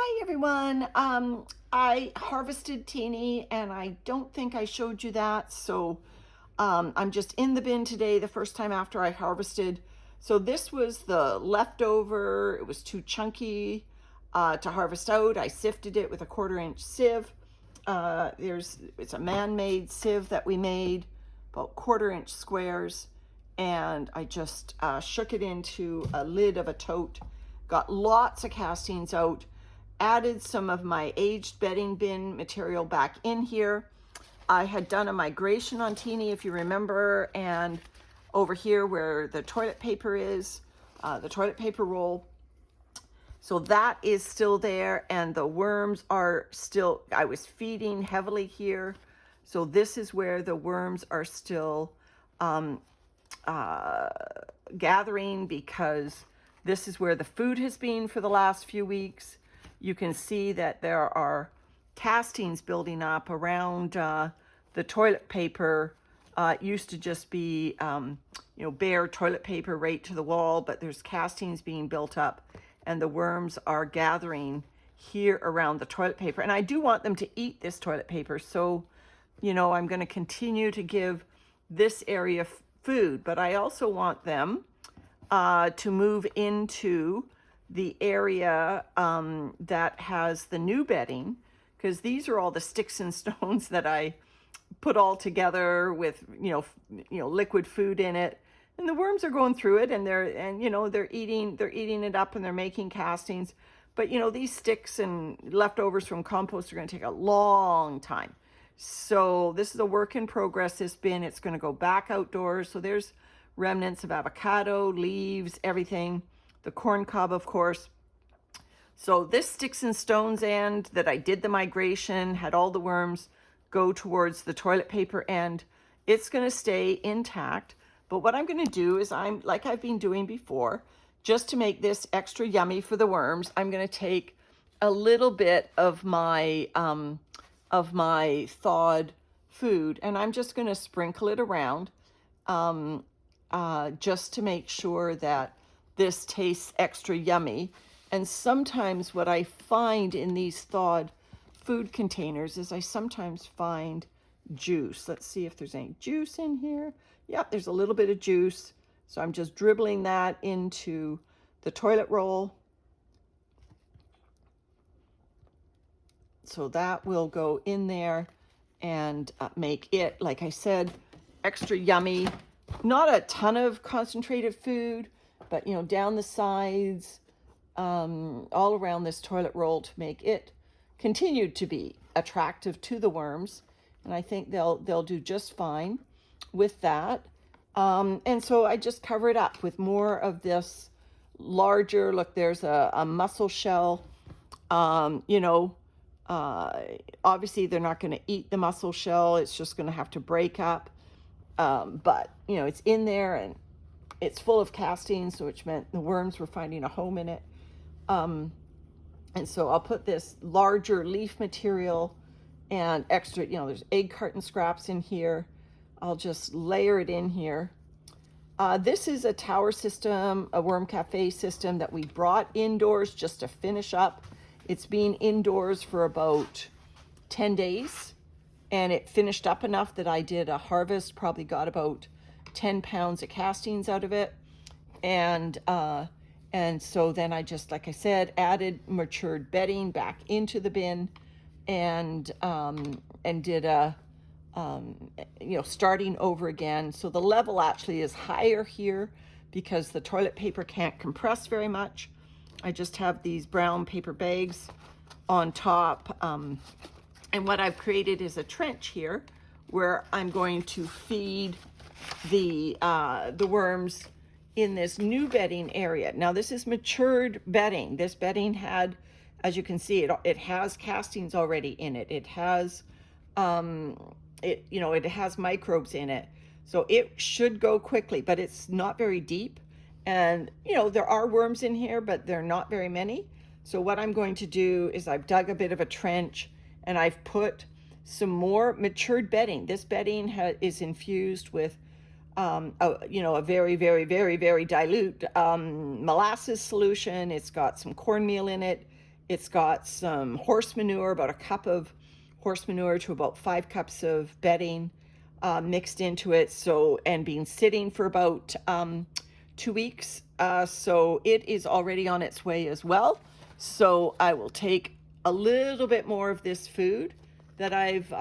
Hi everyone. I harvested Teenie and I don't think I showed you that. So I'm just in the bin today, the first time after I harvested. So this was the leftover. It was too chunky to harvest out. I sifted it with a 1/4 inch sieve. It's a man-made sieve that we made, about 1/4 inch squares. And I just shook it into a lid of a tote. Got lots of castings out, added some of my aged bedding bin material back in here. I had done a migration on Teenie, if you remember, and over here where the toilet paper is, the toilet paper roll. So that is still there, and the worms are still, I was feeding heavily here. So this is where the worms are still gathering, because this is where the food has been for the last few weeks. You can see that there are castings building up around the toilet paper. It used to just be, bare toilet paper right to the wall, but there's castings being built up, and the worms are gathering here around the toilet paper. And I do want them to eat this toilet paper, so, I'm going to continue to give this area food, but I also want them to move into the area that has the new bedding, because these are all the sticks and stones that I put all together with liquid food in it, and the worms are going through it, and they're eating it up, and they're making castings. But these sticks and leftovers from compost are going to take a long time. So this is a work in progress, this bin. It's going to go back outdoors. So there's remnants of avocado, leaves, everything. The corn cob, of course. So this sticks and stones end that I did the migration, had all the worms go towards the toilet paper end. It's going to stay intact. But what I'm going to do is, like I've been doing before, just to make this extra yummy for the worms, I'm going to take a little bit of my thawed food, and I'm just going to sprinkle it around, just to make sure that this tastes extra yummy. And sometimes what I find in these thawed food containers is I sometimes find juice. Let's see if there's any juice in here. Yep, there's a little bit of juice. So I'm just dribbling that into the toilet roll. So that will go in there and make it, like I said, extra yummy. Not a ton of concentrated food, but down the sides, all around this toilet roll, to make it continue to be attractive to the worms. And I think they'll do just fine with that. And so I just cover it up with more of this larger, look, there's a mussel shell. Obviously they're not going to eat the mussel shell. It's just going to have to break up. But it's in there, and it's full of castings, which meant the worms were finding a home in it. And so I'll put this larger leaf material and extra, there's egg carton scraps in here. I'll just layer it in here. This is a tower system, a worm cafe system that we brought indoors just to finish up. It's been indoors for about 10 days, and it finished up enough that I did a harvest, probably got about 10 pounds of castings out of it. And so then I just, like I said, added matured bedding back into the bin, and did a, starting over again. So the level actually is higher here because the toilet paper can't compress very much. I just have these brown paper bags on top. And what I've created is a trench here where I'm going to feed the worms in this new bedding area. Now this is matured bedding. This bedding had, as you can see, it has castings already in it. It has, it has microbes in it. So it should go quickly, but it's not very deep. And, there are worms in here, but they're not very many. So what I'm going to do is I've dug a bit of a trench, and I've put some more matured bedding. This bedding is infused with a very, very, very, very dilute molasses solution. It's got some cornmeal in it. It's got some horse manure, about a cup of horse manure to about 5 cups of bedding mixed into it. So, and been sitting for about 2 weeks. So it is already on its way as well. So I will take a little bit more of this food that I've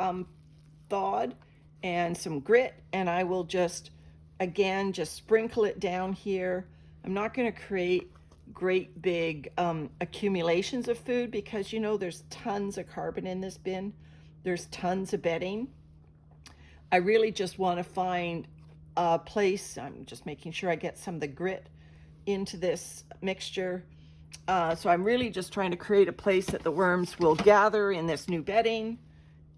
thawed and some grit, and I will just, again, just sprinkle it down here. I'm not going to create great big accumulations of food because, you know, there's tons of carbon in this bin. There's tons of bedding. I really just want to find a place. I'm just making sure I get some of the grit into this mixture. So I'm really just trying to create a place that the worms will gather in this new bedding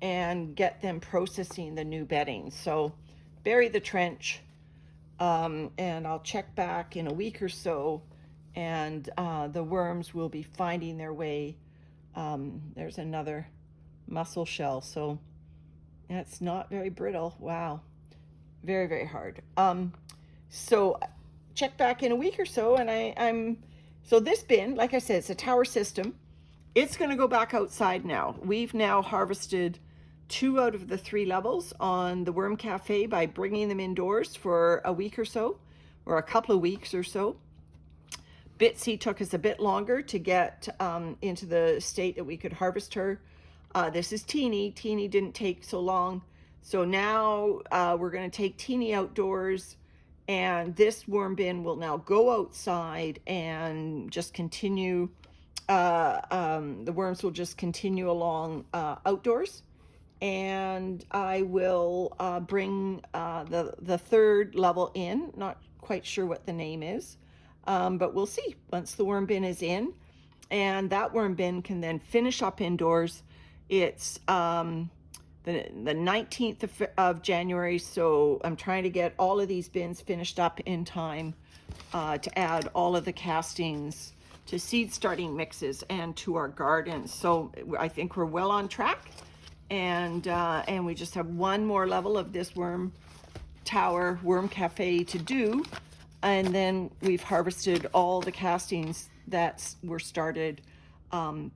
and get them processing the new bedding. So bury the trench, and I'll check back in a week or so, and the worms will be finding their way. There's another mussel shell, so that's not very brittle. Wow, very, very hard. So check back in a week or so, and so this bin, like I said, it's a tower system. It's going to go back outside now. We've now harvested 2 out of the 3 levels on the Worm Cafe by bringing them indoors for a week or so, or a couple of weeks or so. Bitsy took us a bit longer to get into the state that we could harvest her. This is Teenie. Teenie didn't take so long. So now we're going to take Teenie outdoors, and this worm bin will now go outside and just continue. The worms will just continue along outdoors, and I will bring the 3rd level in. Not quite sure what the name is, but we'll see once the worm bin is in, and that worm bin can then finish up indoors. It's the 19th of January, so I'm trying to get all of these bins finished up in time to add all of the castings to seed starting mixes and to our garden. So I think we're well on track, and we just have one more level of this worm tower, Worm Cafe to do, and then we've harvested all the castings that were started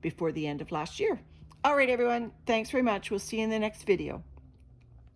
before the end of last year. All right, everyone, thanks very much. We'll see you in the next video.